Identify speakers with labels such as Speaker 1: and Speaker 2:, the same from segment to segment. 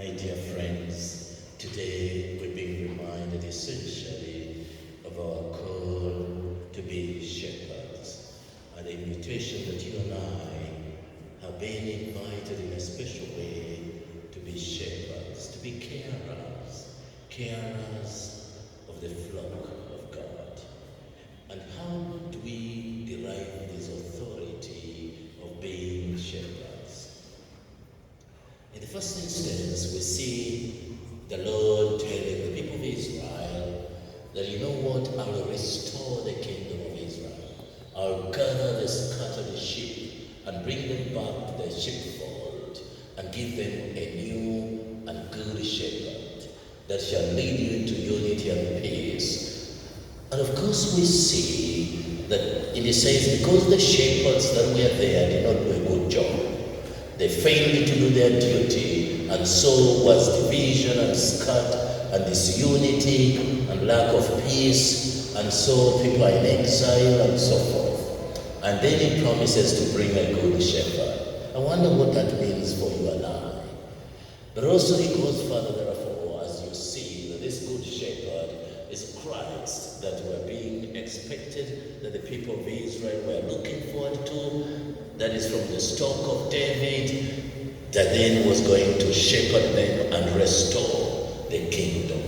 Speaker 1: My dear friends, today we're being reminded essentially of our call to be shepherds, and the invitation that you and I have been invited in a special way to be shepherds, to be carers of the flock of God. And how do we derive this authority of being shepherds? In the first instance, we see the Lord telling the people of Israel that, you know what, I will restore the kingdom of Israel. I'll gather the scattered sheep and bring them back to the sheepfold and give them a new and good shepherd that shall lead you into unity and peace. And of course we see that it says, because the shepherds that were there did not do a good job, they failed to do their duty, and so was division and scat and disunity and lack of peace, and so people are in exile and so forth. And then he promises to bring a good shepherd. I wonder what that means for you and I. But also he goes further, therefore, as you see, that this good shepherd is Christ that were being expected, that the people of Israel were looking forward to, that is from the stock of David, that then was going to shepherd them and restore the kingdom.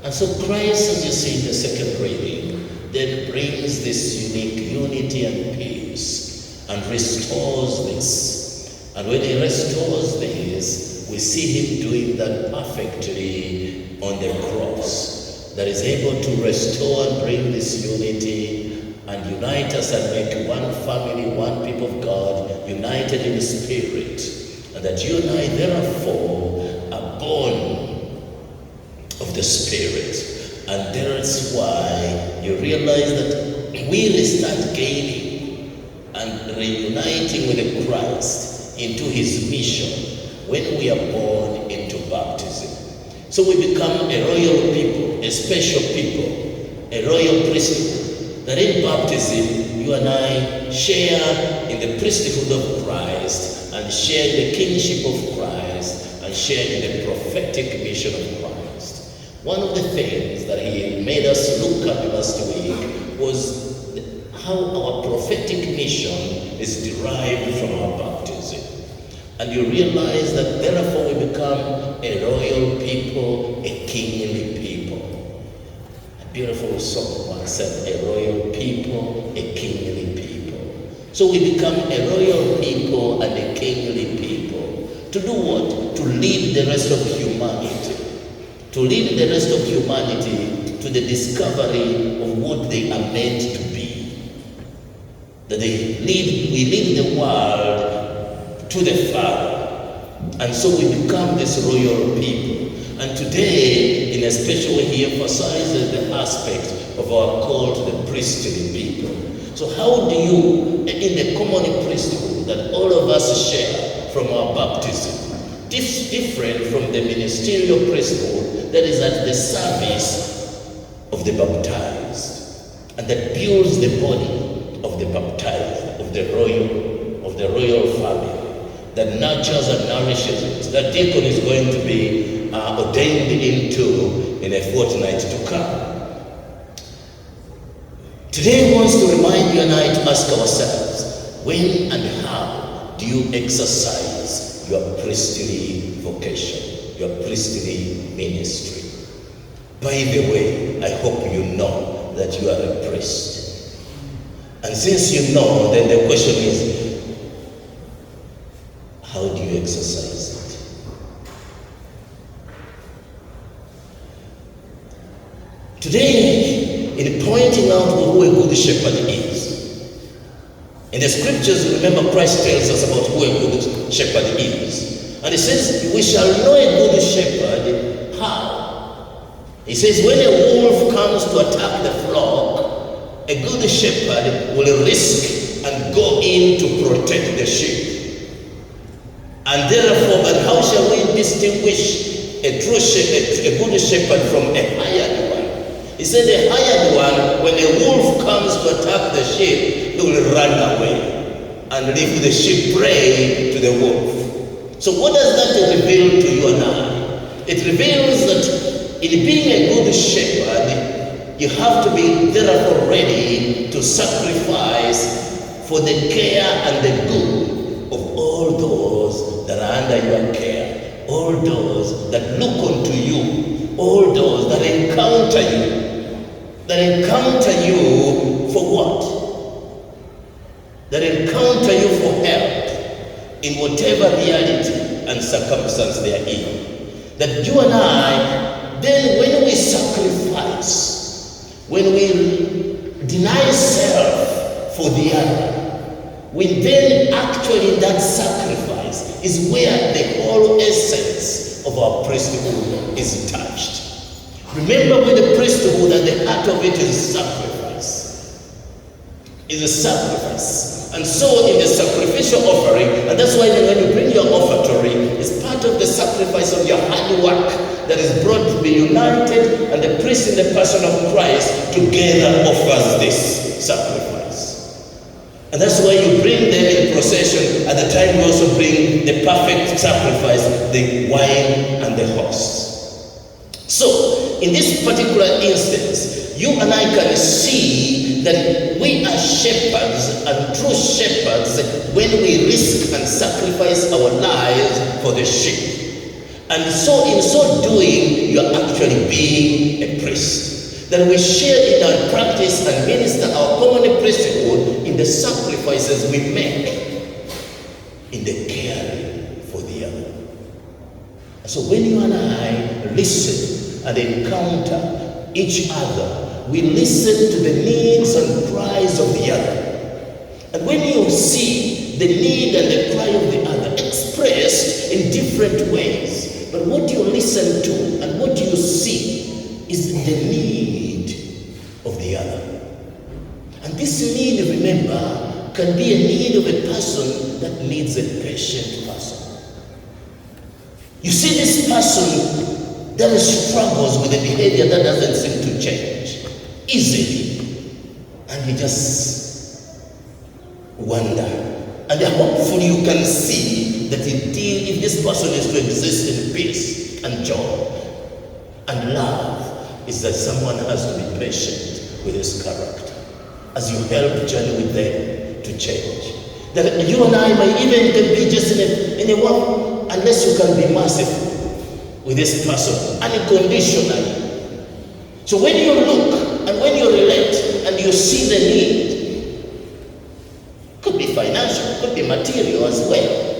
Speaker 1: And so Christ, as you see in the second reading, then brings this unique unity and peace and restores this. And when he restores this, we see him doing that perfectly on the cross, that is able to restore and bring this unity and unite us and make one family, one people of God, united in the Spirit. And that you and I, therefore, are born of the Spirit. And that's why you realize that we start gaining and reuniting with Christ into his mission when we are born into baptism. So we become a royal people, a special people, a royal priesthood. That in baptism, you and I share in the priesthood of Christ and share in the kingship of Christ and share in the prophetic mission of Christ. One of the things that he made us look at last week was how our prophetic mission is derived from our baptism. And you realize that therefore we become a royal people, a kingly people. A beautiful song once said, a royal people, a kingly people. So we become a royal people and a kingly people. To do what? To lead the rest of humanity. To lead the rest of humanity to the discovery of what they are meant to be. That we lead the world to the Father. And so we become this royal people. And today, in a special way, he emphasizes the aspect of our call to the priestly people. So how do you, in the common priesthood that all of us share from our baptism, different from the ministerial priesthood that is at the service of the baptized, and that builds the body of the baptized, of the royal family, that nurtures and nourishes it. That deacon is going to be ordained into in a fortnight to come. Today he wants to remind you and I to ask ourselves, when and how do you exercise your priestly vocation, your priestly ministry? By the way, I hope you know that you are a priest. And since you know, then the question is, how do you exercise it? Today, in pointing out who a good shepherd is, in the scriptures, remember Christ tells us about who a good shepherd is. And he says, we shall know a good shepherd. How? He says, when a wolf comes to attack the flock, a good shepherd will risk and go in to protect the sheep. And therefore, but how shall we distinguish a true shepherd, a good shepherd from a hired one? He said the hired one, when a wolf comes to attack the sheep, he will run away and leave the sheep prey to the wolf. So what does that reveal to you and I? It reveals that in being a good shepherd, you have to be therefore ready to sacrifice for the care and the good of all those that are under your care, all those that look unto you, all those that encounter you for what? That encounter you for help in whatever reality and circumstance they are in. That you and I, then when we sacrifice, when we deny self for the other, we then actually, that sacrifice is where the whole essence of our priesthood is touched. Remember, with the priesthood, that the heart of it is sacrifice. Is a sacrifice. And so in the sacrificial offering, and that's why when you bring your offertory, it's part of the sacrifice of your hard work that is brought to be united, and the priest in the person of Christ together offers this sacrifice. And that's why you bring them in procession. At the time, you also bring the perfect sacrifice, the wine and the host. So, in this particular instance, you and I can see that we are shepherds and true shepherds when we risk and sacrifice our lives for the sheep. And so, in so doing, you are actually being a priest. That we share in our practice and minister our common priesthood in the sacrifices we make, in the caring for the other. So when you and I listen and encounter each other, we listen to the needs and cries of the other. And when you see the need and the cry of the other expressed in different ways, but what you listen to and what you see is the need of the other. And this need, remember, can be a need of a person that needs a patient person. You see this person that struggles with a behavior that doesn't seem to change easily, and you just wonder. And hopefully you can see that indeed, if this person is to exist in peace and joy and love, is that someone has to be patient with his character as you help journey with them to change. That you and I may even be just in a world, unless you can be merciful with this person unconditionally. So when you look and when you relate and you see the need, could be financial, could be material as well.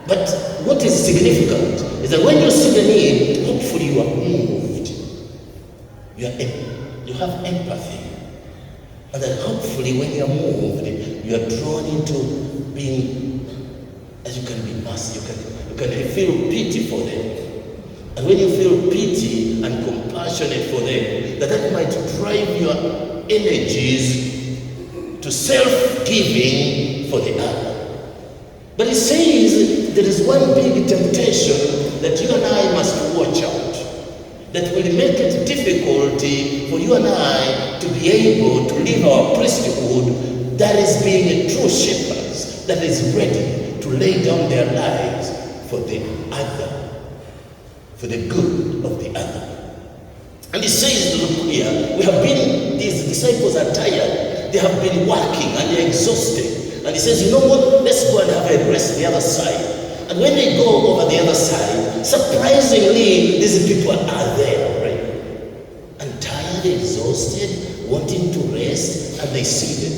Speaker 1: But what is significant is that when you see the need, hopefully you are moved. You have empathy. And then hopefully when you are moved, you are drawn into being, as you can be merciful, you can feel pity for them. And when you feel pity and compassionate for them, that might drive your energies to self-giving for the other. But it says there is one big temptation that you and I must watch out, that will make it difficult for you and I to be able to live our priesthood, that is being a true shepherds, that is ready to lay down their lives for the other, for the good of the other. And it says, look here, these disciples are tired, they have been working and they're exhausted. And he says, you know what, let's go and have a rest the other side. And when they go over the other side, surprisingly, these people are there already. And tired, exhausted, wanting to rest, and they see them.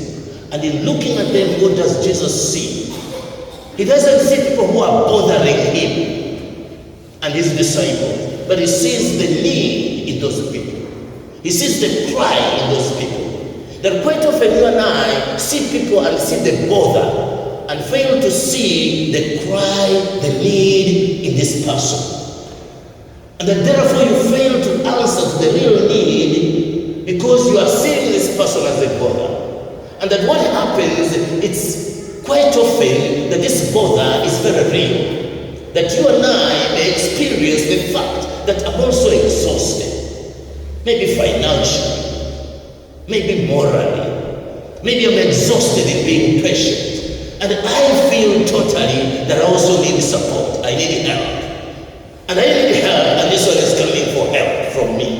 Speaker 1: And in looking at them, what does Jesus see? He doesn't see people who are bothering him and his disciples, but he sees the need in those people. He sees the cry in those people. That quite often you and I see people and see the bother, and fail to see the cry, the need in this person. And that therefore you fail to answer to the real need because you are seeing this person as a bother. And that what happens, it's quite often that this bother is very real. That you and I may experience the fact that I'm also exhausted. Maybe financially, maybe morally, maybe I'm exhausted in being patient. And I feel totally that I also need support. I need help. And I need help, and this one is coming for help from me.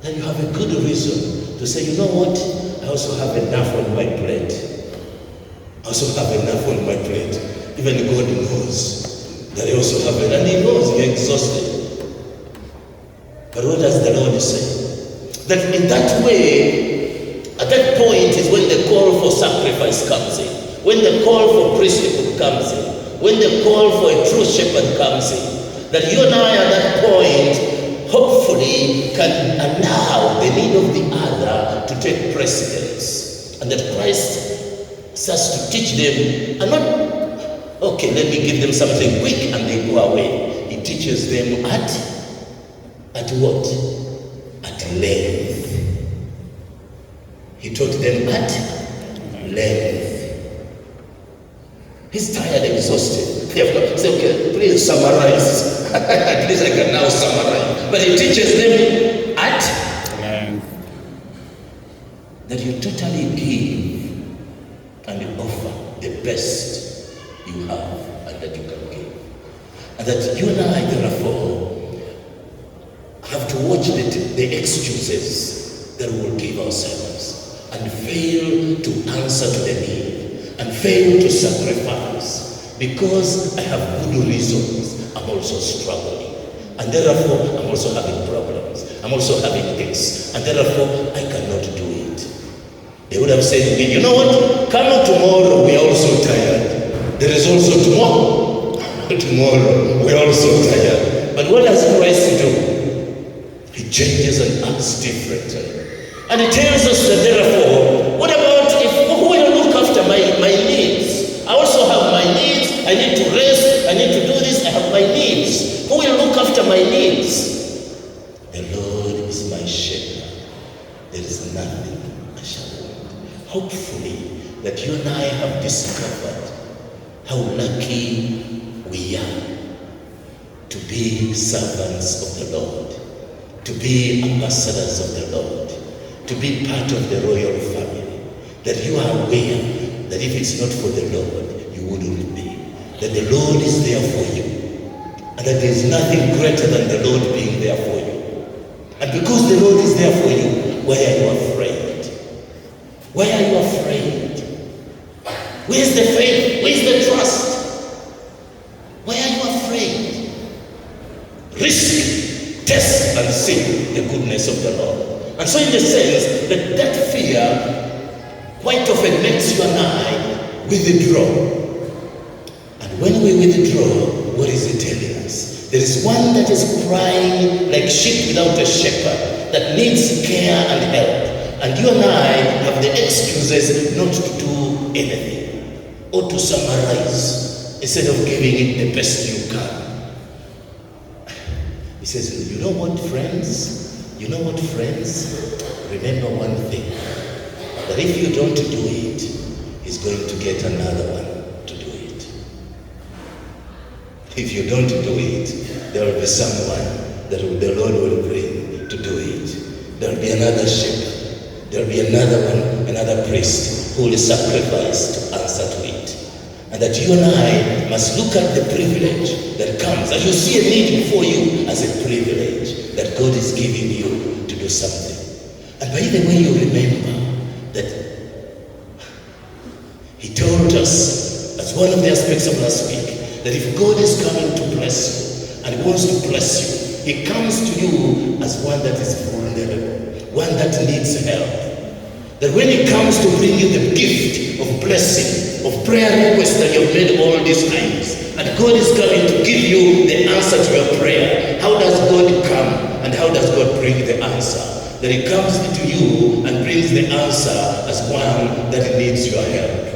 Speaker 1: Then you have a good reason to say, you know what? I also have enough on my plate. I also have enough on my plate. Even God knows that I also have it. And He knows you're exhausted. But what does the Lord say? That in that way, at that point is when the call for sacrifice comes in. When the call for priesthood comes in. When the call for a true shepherd comes in. That you and I at that point, hopefully, can allow the need of the other to take precedence. And that Christ starts to teach them, and not, okay, let me give them something quick and they go away. He teaches them at what? At length. He taught them at length. He's tired, exhausted. They have to say, okay, please summarize. At least I can now summarize. But he teaches them at length. That you totally give and you offer the best you have and that you can give. And that you and I, therefore, have to watch the excuses that we will give ourselves and fail to answer to the need and fail to sacrifice because I have good reasons. I'm also struggling, and therefore I'm also having problems. I'm also having this, and therefore I cannot do it. They would have said to me, you know what? Come tomorrow, we are also tired. There is also tomorrow. Tomorrow, we are also tired. But what does Christ do? He changes and acts differently. And he tells us that therefore, what about who will look after my needs? I also have my needs. I need to rest. I need to do this. I have my needs. Who will look after my needs? The Lord is my shepherd. There is nothing I shall want. Hopefully that you and I have discovered how lucky we are to be servants of the Lord, to be ambassadors of the Lord, to be part of the royal family, that you are aware that if it's not for the Lord, you wouldn't be, that the Lord is there for you, and that there is nothing greater than the Lord being there for you. And because the Lord is there for you, why are you afraid? Why are you afraid? Where's the faith? Where's the trust? Why are you afraid? Risk, test, and see the goodness of the Lord. And so in the sense that fear quite often makes you and I withdraw. And when we withdraw, what is it telling us? There is one that is crying like sheep without a shepherd, that needs care and help. And you and I have the excuses not to do anything or to summarize instead of giving it the best you can. He says, you know what, friends? You know what, friends? Remember one thing, that if you don't do it, he's going to get another one to do it. If you don't do it, there will be someone that the Lord will bring to do it. There will be another shepherd. There will be another one, another priest who will sacrifice to answer to it. And that you and I must look at the privilege that comes. And you see a need before you as a privilege that God is giving you to do something. And by the way, you remember that he told us, as one of the aspects of last week, that if God is coming to bless you and he wants to bless you, he comes to you as one that is vulnerable, one that needs help. That when he comes to bring you the gift of blessing, of prayer requests that you have made all these times, and God is coming to give you the answer to your prayer, how does God come and how does God bring the answer? That he comes to you and brings the answer as one that needs your help.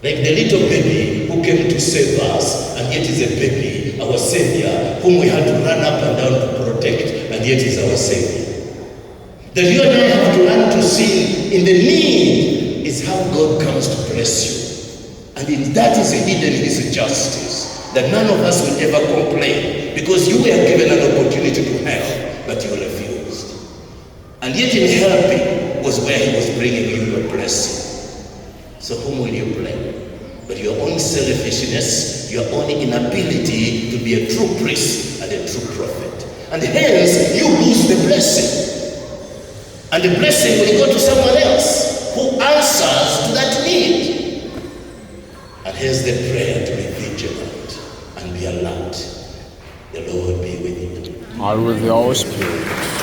Speaker 1: Like the little baby who came to save us, and yet is a baby, our Savior, whom we had to run up and down to protect, and yet is our Savior. That you and I have to learn to see in the need is how God comes to bless you. And in that is hidden his justice, that none of us will ever complain, because you were given an opportunity to help, but you refused. And yet in helping was where he was bringing you your blessing. So whom will you blame? But your own selfishness, your own inability to be a true priest and a true prophet. And hence, you lose the blessing. And the blessing will go to someone else who answers to that need. And here's the prayer to be vigilant and be alert. The Lord be with you.
Speaker 2: And with your spirit.